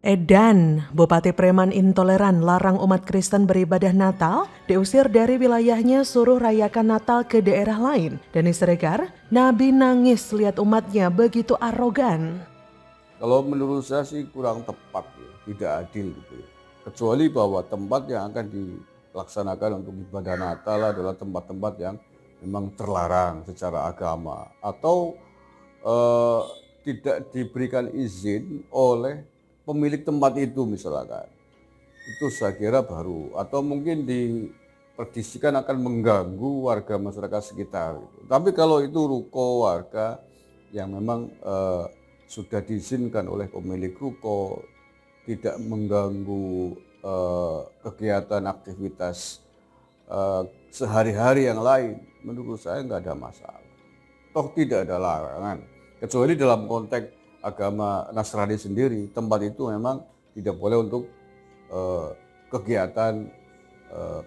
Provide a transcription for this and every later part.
Edan, Bupati Preman intoleran larang umat Kristen beribadah Natal, diusir dari wilayahnya suruh rayakan Natal ke daerah lain. Denny Siregar, Nabi nangis lihat umatnya begitu arogan. Kalau menurut saya sih kurang tepat ya, tidak adil gitu ya. Kecuali bahwa tempat yang akan dilaksanakan untuk ibadah Natal adalah tempat-tempat yang memang terlarang secara agama atau tidak diberikan izin oleh pemilik tempat itu misalkan. Itu saya kira baru, atau mungkin dipredisikan akan mengganggu warga masyarakat sekitar. Tapi kalau itu ruko warga yang memang sudah diizinkan oleh pemilik ruko, tidak mengganggu kegiatan aktivitas sehari-hari yang lain, menurut saya nggak ada masalah. Toh tidak ada larangan, kecuali dalam konteks agama Nasrani sendiri, tempat itu memang tidak boleh untuk kegiatan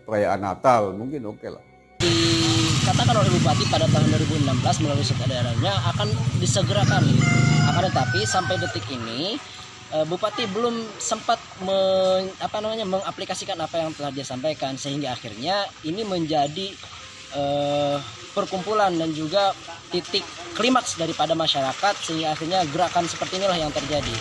perayaan Natal, mungkin oke lah. Dikatakan oleh Bupati pada tahun 2016 melalui surat edarannya akan disegerakan. Akan tetapi sampai detik ini Bupati belum sempat mengaplikasikan apa yang telah dia sampaikan, sehingga akhirnya ini menjadi perkumpulan dan juga titik klimaks daripada masyarakat, sehingga akhirnya gerakan seperti inilah yang terjadi.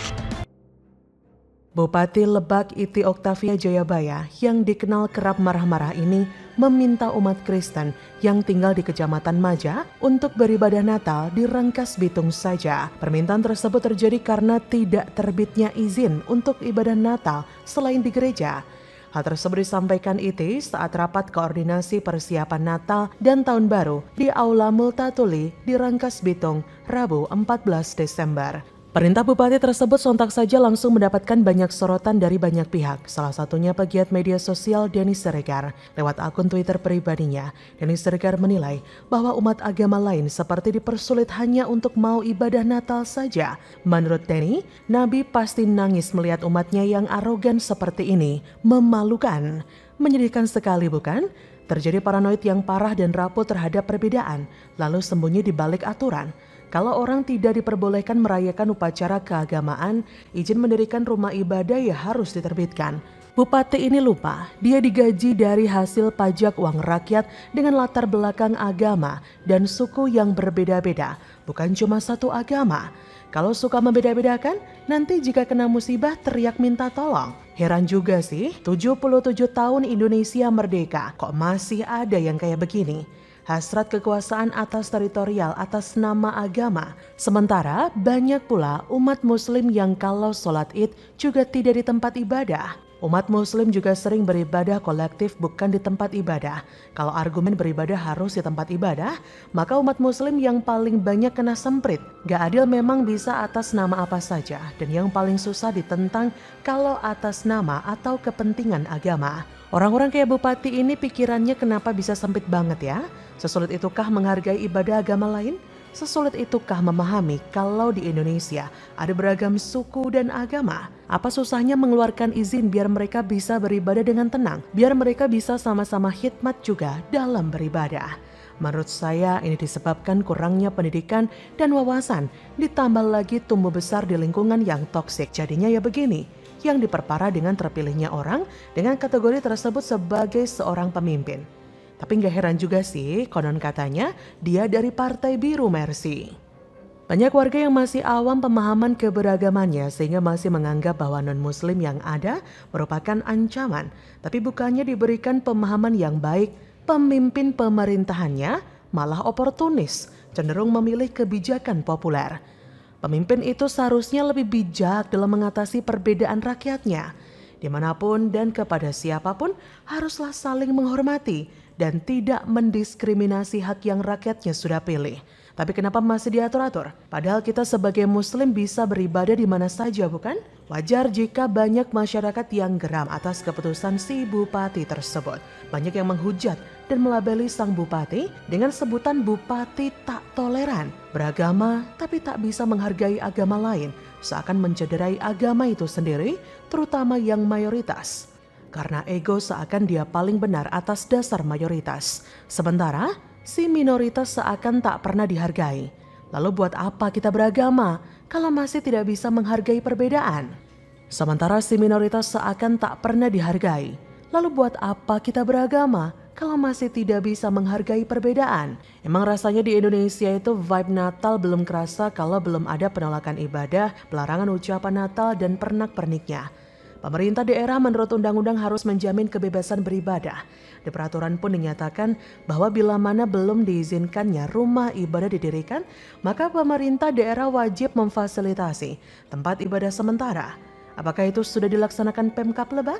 Bupati Lebak Iti Oktavia Jayabaya yang dikenal kerap marah-marah ini meminta umat Kristen yang tinggal di Kecamatan Maja untuk beribadah Natal di Rangkas Bitung saja. Permintaan tersebut terjadi karena tidak terbitnya izin untuk ibadah Natal selain di gereja. Hal tersebut disampaikan Iti saat rapat koordinasi persiapan Natal dan Tahun Baru di Aula Multatuli di Rangkas Bitung, Rabu 14 Desember. Perintah Bupati tersebut sontak saja langsung mendapatkan banyak sorotan dari banyak pihak. Salah satunya pegiat media sosial Denny Siregar. Lewat akun Twitter pribadinya, Denny Siregar menilai bahwa umat agama lain seperti dipersulit hanya untuk mau ibadah Natal saja. Menurut Denny, Nabi pasti nangis melihat umatnya yang arogan seperti ini. Memalukan. Menyedihkan sekali bukan? Terjadi paranoid yang parah dan rapuh terhadap perbedaan, lalu sembunyi di balik aturan. Kalau orang tidak diperbolehkan merayakan upacara keagamaan, izin mendirikan rumah ibadah ya harus diterbitkan. Bupati ini lupa, dia digaji dari hasil pajak uang rakyat dengan latar belakang agama dan suku yang berbeda-beda, bukan cuma satu agama. Kalau suka membeda-bedakan, nanti jika kena musibah teriak minta tolong. Heran juga sih, 77 tahun Indonesia merdeka, kok masih ada yang kayak begini. Hasrat kekuasaan atas teritorial atas nama agama. Sementara banyak pula umat muslim yang kalau sholat id juga tidak di tempat ibadah. Umat muslim juga sering beribadah kolektif bukan di tempat ibadah. Kalau argumen beribadah harus di tempat ibadah, maka umat muslim yang paling banyak kena semprit. Gak adil memang bisa atas nama apa saja, dan yang paling susah ditentang kalau atas nama atau kepentingan agama. Orang-orang kayak Bupati ini pikirannya kenapa bisa sempit banget ya? Sesulit itukah menghargai ibadah agama lain? Sesulit itukah memahami kalau di Indonesia ada beragam suku dan agama? Apa susahnya mengeluarkan izin biar mereka bisa beribadah dengan tenang? Biar mereka bisa sama-sama khidmat juga dalam beribadah. Menurut saya ini disebabkan kurangnya pendidikan dan wawasan, ditambah lagi tumbuh besar di lingkungan yang toksik. Jadinya ya begini, yang diperparah dengan terpilihnya orang dengan kategori tersebut sebagai seorang pemimpin. Tapi gak heran juga sih, konon katanya dia dari Partai Biru Mercy. Banyak warga yang masih awam pemahaman keberagamannya sehingga masih menganggap bahwa non-muslim yang ada merupakan ancaman. Tapi bukannya diberikan pemahaman yang baik, pemimpin pemerintahannya malah oportunis, cenderung memilih kebijakan populer. Pemimpin itu seharusnya lebih bijak dalam mengatasi perbedaan rakyatnya. Dimanapun dan kepada siapapun haruslah saling menghormati dan tidak mendiskriminasi hak yang rakyatnya sudah pilih. Tapi kenapa masih diatur-atur? Padahal kita sebagai muslim bisa beribadah di mana saja, bukan? Wajar jika banyak masyarakat yang geram atas keputusan si bupati tersebut. Banyak yang menghujat dan melabeli sang bupati dengan sebutan bupati tak toleran, beragama tapi tak bisa menghargai agama lain, seakan mencederai agama itu sendiri, terutama yang mayoritas. Karena ego seakan dia paling benar atas dasar mayoritas. Sementara si minoritas seakan tak pernah dihargai. Lalu buat apa kita beragama kalau masih tidak bisa menghargai perbedaan? Sementara si minoritas seakan tak pernah dihargai. Lalu buat apa kita beragama kalau masih tidak bisa menghargai perbedaan? Emang rasanya di Indonesia itu vibe Natal belum kerasa kalau belum ada penolakan ibadah, pelarangan ucapan Natal dan pernak-perniknya. Pemerintah daerah menurut undang-undang harus menjamin kebebasan beribadah. Di peraturan pun dinyatakan bahwa bila mana belum diizinkannya rumah ibadah didirikan, maka pemerintah daerah wajib memfasilitasi tempat ibadah sementara. Apakah itu sudah dilaksanakan Pemkab Lebak?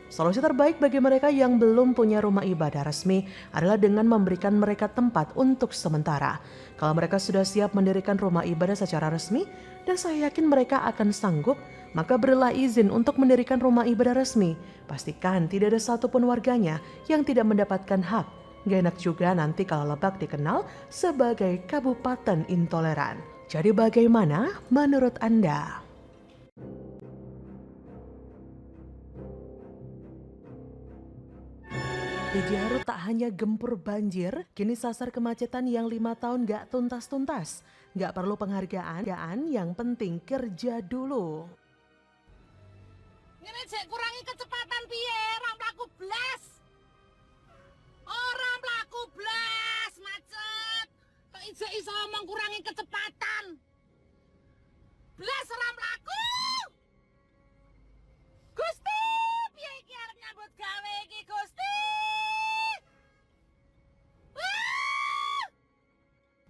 Solusi terbaik bagi mereka yang belum punya rumah ibadah resmi adalah dengan memberikan mereka tempat untuk sementara. Kalau mereka sudah siap mendirikan rumah ibadah secara resmi, dan saya yakin mereka akan sanggup, maka berilah izin untuk mendirikan rumah ibadah resmi. Pastikan tidak ada satupun warganya yang tidak mendapatkan hak. Gak enak juga nanti kalau Lebak dikenal sebagai kabupaten intoleran. Jadi bagaimana menurut Anda? PJ tak hanya gempur banjir, kini sasar kemacetan yang 5 tahun gak tuntas-tuntas. Gak perlu penghargaan, yang penting kerja dulu. Ngene cek kurangi kecepatan piye, ora mlaku blas. Ora mlaku blas, macet. Kok iso omong kurangi kecepatan. Blas ora mlaku. Gusti, piye iki arep nyambut gawe iki, Gusti?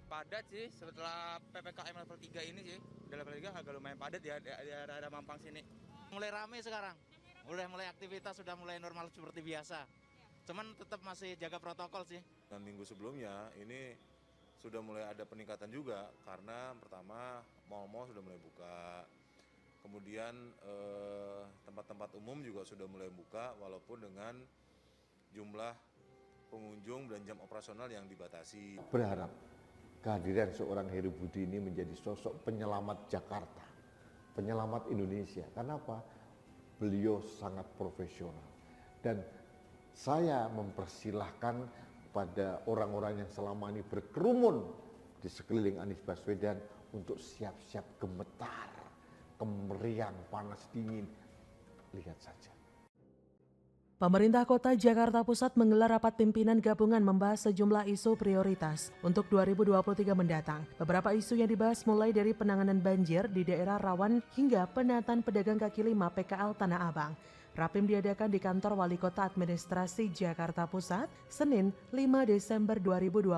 Padat sih setelah PPKM level 3 ini sih. Udah level 3 agak lumayan padat ya di daerah Mampang sini. Mulai rame sekarang. Mulai aktivitas sudah mulai normal seperti biasa. Cuman tetap masih jaga protokol sih. Dan minggu sebelumnya ini sudah mulai ada peningkatan juga karena pertama mal-mal sudah mulai buka. Kemudian tempat-tempat umum juga sudah mulai buka walaupun dengan jumlah pengunjung dan jam operasional yang dibatasi. Berharap kehadiran seorang Heru Budi ini menjadi sosok penyelamat Jakarta, penyelamat Indonesia. Karena apa? Beliau sangat profesional. Dan saya mempersilahkan pada orang-orang yang selama ini berkerumun di sekeliling Anies Baswedan untuk siap-siap gemetar, kemeriang, panas, dingin. Lihat saja. Pemerintah Kota Jakarta Pusat menggelar rapat pimpinan gabungan membahas sejumlah isu prioritas untuk 2023 mendatang. Beberapa isu yang dibahas mulai dari penanganan banjir di daerah rawan hingga penataan pedagang kaki lima PKL Tanah Abang. Rapim diadakan di kantor Wali Kota Administrasi Jakarta Pusat, Senin 5 Desember 2022.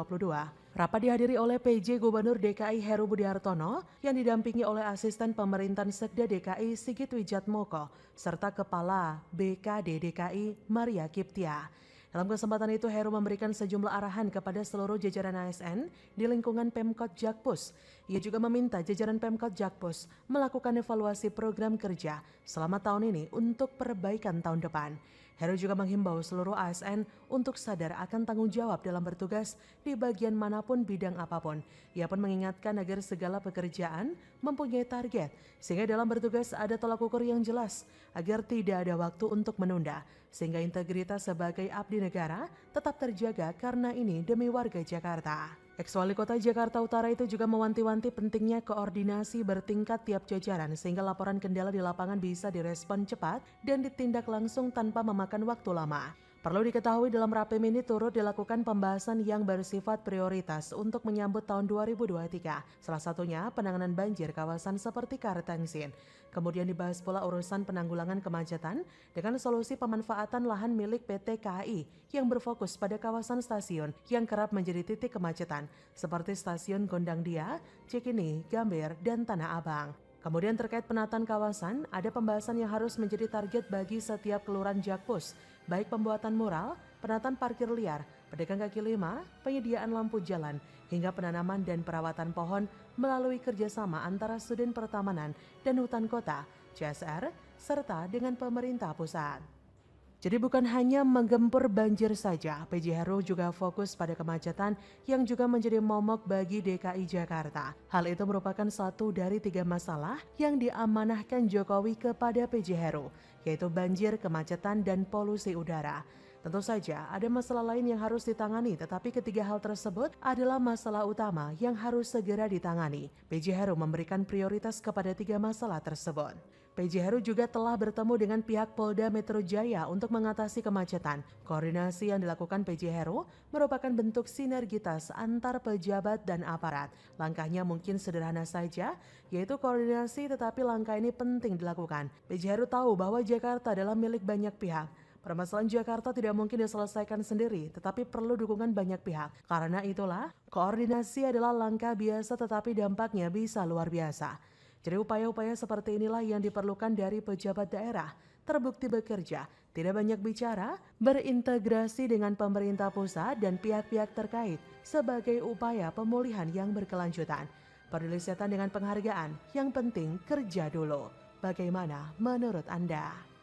Rapat dihadiri oleh PJ Gubernur DKI Heru Budi Hartono yang didampingi oleh Asisten Pemerintahan Sekda DKI Sigit Wijatmoko serta Kepala BKD DKI Maria Kiptia. Dalam kesempatan itu Heru memberikan sejumlah arahan kepada seluruh jajaran ASN di lingkungan Pemkot Jakpus. Ia juga meminta jajaran Pemkot Jakpus melakukan evaluasi program kerja selama tahun ini untuk perbaikan tahun depan. Heru juga menghimbau seluruh ASN untuk sadar akan tanggung jawab dalam bertugas di bagian manapun bidang apapun. Ia pun mengingatkan agar segala pekerjaan mempunyai target, sehingga dalam bertugas ada tolak ukur yang jelas, agar tidak ada waktu untuk menunda, sehingga integritas sebagai abdi negara tetap terjaga karena ini demi warga Jakarta. Ex-Wali Kota Jakarta Utara itu juga mewanti-wanti pentingnya koordinasi bertingkat tiap jajaran sehingga laporan kendala di lapangan bisa direspon cepat dan ditindak langsung tanpa memakan waktu lama. Perlu diketahui dalam Rapim ini turut dilakukan pembahasan yang bersifat prioritas untuk menyambut tahun 2023. Salah satunya penanganan banjir kawasan seperti Kartengsin. Kemudian dibahas pula urusan penanggulangan kemacetan dengan solusi pemanfaatan lahan milik PT KAI yang berfokus pada kawasan stasiun yang kerap menjadi titik kemacetan seperti stasiun Gondangdia, Cikini, Gambir, dan Tanah Abang. Kemudian terkait penataan kawasan, ada pembahasan yang harus menjadi target bagi setiap kelurahan Jakpus, baik pembuatan mural, penataan parkir liar, pedagang kaki lima, penyediaan lampu jalan, hingga penanaman dan perawatan pohon melalui kerjasama antara Sudin Pertamanan dan Hutan Kota, CSR, serta dengan pemerintah pusat. Jadi bukan hanya menggempur banjir saja, PJ Heru juga fokus pada kemacetan yang juga menjadi momok bagi DKI Jakarta. Hal itu merupakan satu dari 3 masalah yang diamanahkan Jokowi kepada PJ Heru, yaitu banjir, kemacetan, dan polusi udara. Tentu saja ada masalah lain yang harus ditangani, tetapi ketiga hal tersebut adalah masalah utama yang harus segera ditangani. PJ Heru memberikan prioritas kepada 3 masalah tersebut. PJ Heru juga telah bertemu dengan pihak Polda Metro Jaya untuk mengatasi kemacetan. Koordinasi yang dilakukan PJ Heru merupakan bentuk sinergitas antar pejabat dan aparat. Langkahnya mungkin sederhana saja, yaitu koordinasi, tetapi langkah ini penting dilakukan. PJ Heru tahu bahwa Jakarta adalah milik banyak pihak. Permasalahan Jakarta tidak mungkin diselesaikan sendiri, tetapi perlu dukungan banyak pihak. Karena itulah, koordinasi adalah langkah biasa tetapi dampaknya bisa luar biasa. Jadi upaya-upaya seperti inilah yang diperlukan dari pejabat daerah, terbukti bekerja, tidak banyak bicara, berintegrasi dengan pemerintah pusat dan pihak-pihak terkait sebagai upaya pemulihan yang berkelanjutan. Peduli setan dengan penghargaan, yang penting kerja dulu. Bagaimana menurut Anda?